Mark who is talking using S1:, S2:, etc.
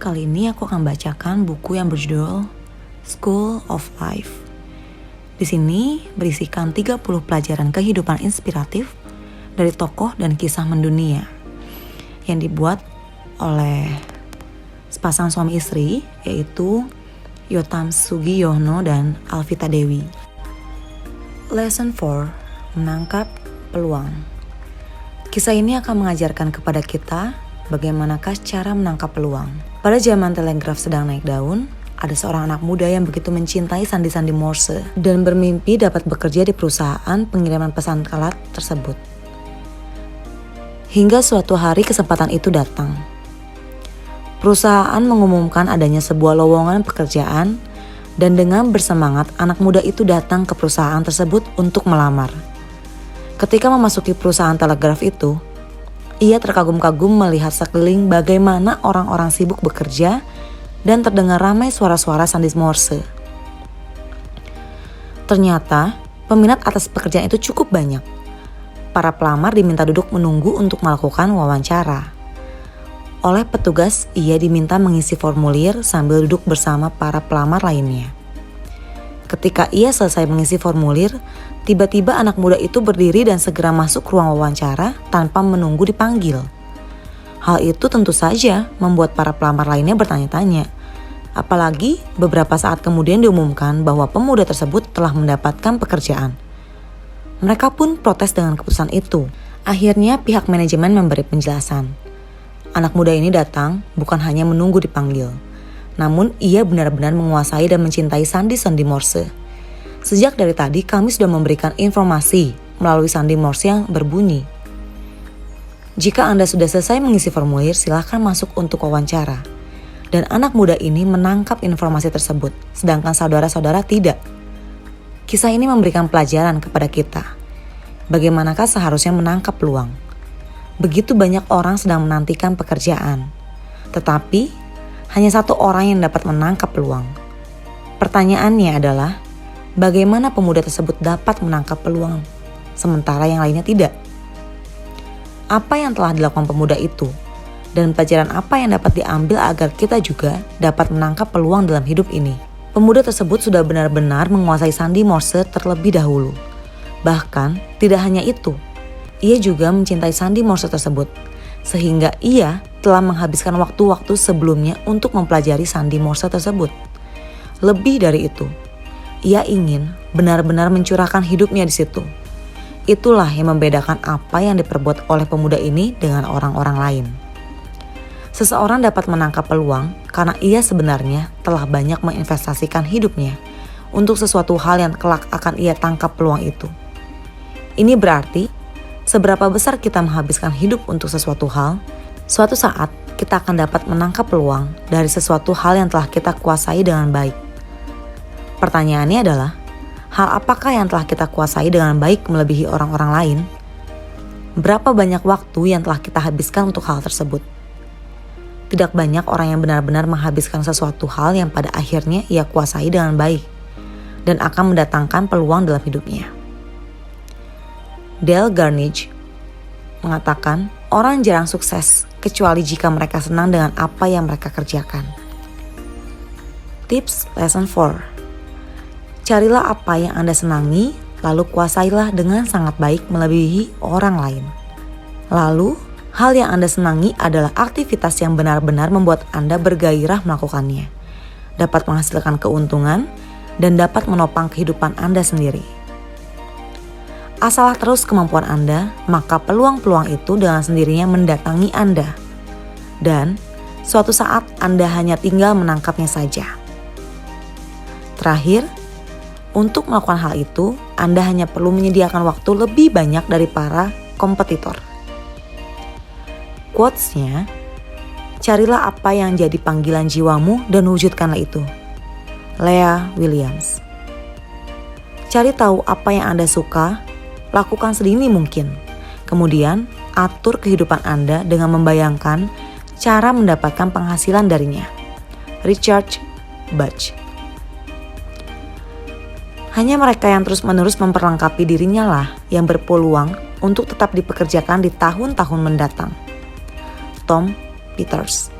S1: kali ini aku akan bacakan buku yang berjudul School of Life. Di sini berisikan 30 pelajaran kehidupan inspiratif dari tokoh dan kisah mendunia yang dibuat oleh sepasang suami istri, yaitu Yotam Sugiono dan Alvita Dewi. Lesson 4, menangkap peluang. Kisah ini akan mengajarkan kepada kita bagaimanakah cara menangkap peluang. Pada zaman telegraf sedang naik daun, ada seorang anak muda yang begitu mencintai sandi-sandi Morse dan bermimpi dapat bekerja di perusahaan pengiriman pesan kalat tersebut. Hingga suatu hari kesempatan itu datang. Perusahaan mengumumkan adanya sebuah lowongan pekerjaan dan dengan bersemangat anak muda itu datang ke perusahaan tersebut untuk melamar. Ketika memasuki perusahaan telegraf itu, ia terkagum-kagum melihat sekeliling bagaimana orang-orang sibuk bekerja dan terdengar ramai suara-suara sandi Morse. Ternyata peminat atas pekerjaan itu cukup banyak. Para pelamar diminta duduk menunggu untuk melakukan wawancara. Oleh petugas, ia diminta mengisi formulir sambil duduk bersama para pelamar lainnya. Ketika ia selesai mengisi formulir, tiba-tiba anak muda itu berdiri dan segera masuk ruang wawancara tanpa menunggu dipanggil. Hal itu tentu saja membuat para pelamar lainnya bertanya-tanya. Apalagi beberapa saat kemudian diumumkan bahwa pemuda tersebut telah mendapatkan pekerjaan. Mereka pun protes dengan keputusan itu. Akhirnya pihak manajemen memberi penjelasan. Anak muda ini datang bukan hanya menunggu dipanggil, namun ia benar-benar menguasai dan mencintai sandi-sandi Morse. Sejak dari tadi kami sudah memberikan informasi melalui sandi Morse yang berbunyi. Jika Anda sudah selesai mengisi formulir, silakan masuk untuk wawancara. Dan anak muda ini menangkap informasi tersebut, sedangkan saudara-saudara tidak. Kisah ini memberikan pelajaran kepada kita. Bagaimanakah seharusnya menangkap peluang? Begitu banyak orang sedang menantikan pekerjaan, tetapi hanya satu orang yang dapat menangkap peluang. Pertanyaannya adalah, bagaimana pemuda tersebut dapat menangkap peluang, sementara yang lainnya tidak? Apa yang telah dilakukan pemuda itu? Dan pelajaran apa yang dapat diambil agar kita juga dapat menangkap peluang dalam hidup ini? Pemuda tersebut sudah benar-benar menguasai sandi Morse terlebih dahulu. Bahkan tidak hanya itu, ia juga mencintai sandi Morse tersebut, sehingga ia telah menghabiskan waktu-waktu sebelumnya untuk mempelajari sandi Morse tersebut. Lebih dari itu, ia ingin benar-benar mencurahkan hidupnya di situ. Itulah yang membedakan apa yang diperbuat oleh pemuda ini dengan orang-orang lain. Seseorang dapat menangkap peluang karena ia sebenarnya telah banyak menginvestasikan hidupnya untuk sesuatu hal yang kelak akan ia tangkap peluang itu. Ini berarti seberapa besar kita menghabiskan hidup untuk sesuatu hal, suatu saat kita akan dapat menangkap peluang dari sesuatu hal yang telah kita kuasai dengan baik. Pertanyaannya adalah, hal apakah yang telah kita kuasai dengan baik melebihi orang-orang lain? Berapa banyak waktu yang telah kita habiskan untuk hal tersebut? Tidak banyak orang yang benar-benar menghabiskan sesuatu hal yang pada akhirnya ia kuasai dengan baik dan akan mendatangkan peluang dalam hidupnya. Dale Carnegie mengatakan, orang jarang sukses kecuali jika mereka senang dengan apa yang mereka kerjakan. Tips Lesson 4. Carilah apa yang Anda senangi, lalu kuasailah dengan sangat baik melebihi orang lain. Lalu, hal yang Anda senangi adalah aktivitas yang benar-benar membuat Anda bergairah melakukannya, dapat menghasilkan keuntungan, dan dapat menopang kehidupan Anda sendiri. Asalah terus kemampuan Anda, maka peluang-peluang itu dengan sendirinya mendatangi Anda. Dan suatu saat Anda hanya tinggal menangkapnya saja. Terakhir, untuk melakukan hal itu, Anda hanya perlu menyediakan waktu lebih banyak dari para kompetitor. Quotes-nya, carilah apa yang jadi panggilan jiwamu dan wujudkanlah itu. Leah Williams. Cari tahu apa yang Anda suka, lakukan sedini mungkin. Kemudian, atur kehidupan Anda dengan membayangkan cara mendapatkan penghasilan darinya. Richard Bach. Hanya mereka yang terus-menerus memperlengkapi dirinya lah yang berpeluang untuk tetap dipekerjakan di tahun-tahun mendatang. Tom Peters.